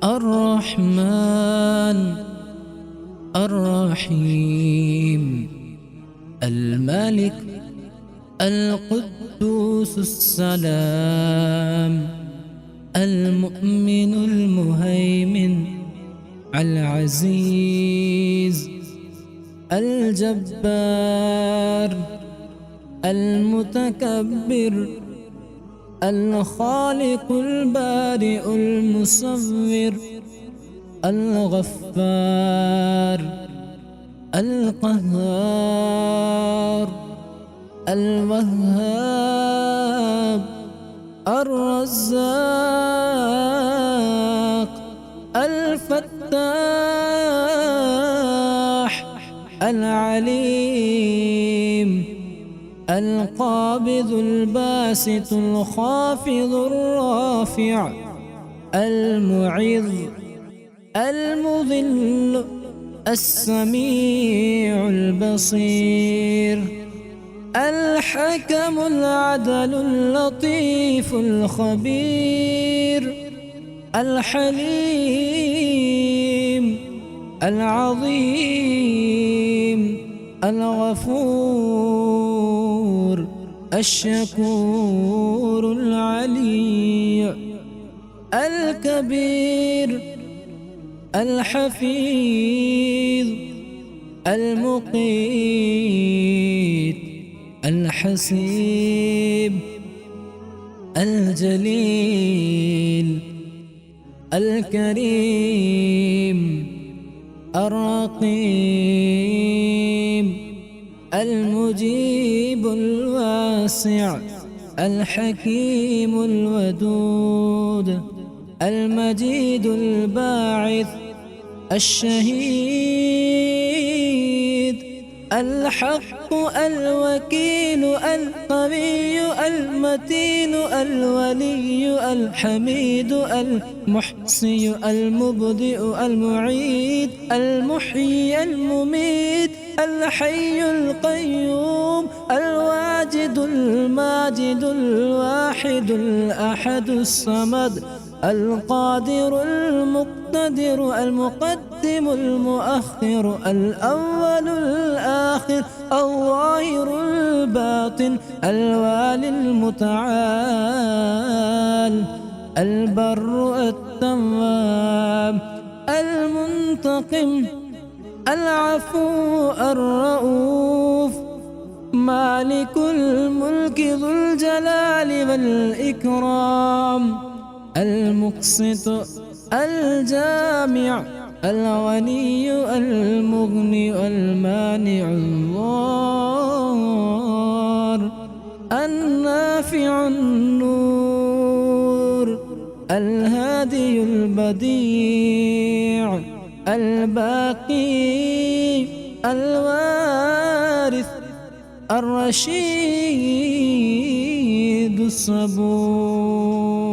الرحمن الرحيم الملك القدوس السلام المؤمن المهيمن العزيز الجبار المتكبر الخالق البارئ المصور الغفار القهار الوهاب الرزاق الفتاح العليم القابض الباسط الخافض الرافع المعظ المذل السميع البصير الحكم العدل اللطيف الخبير الحليم العظيم الغفور الشكور العلي الكبير الحفيظ المقيت الحسيب الجليل الكريم الرقيب المجيب الواسع الحكيم الودود المجيد الباعث الشهيد الحق الوكيل القوي المتين الولي الحميد المحصي المبدئ المعيد المحيي المميت الحي القيوم الواجد الماجد الواحد الأحد الصمد القادر المقتدر المقدم المؤخر الأول الآخر الظاهر الباطن الوالي المتعال البر التواب المنتقم العفو الرؤوف مالك الملك ذو الجلال والإكرام المقسط الجامع الغني المغني المانع الضار النافع النور الهادي البديع الباقي الوارث الرشيد الصبور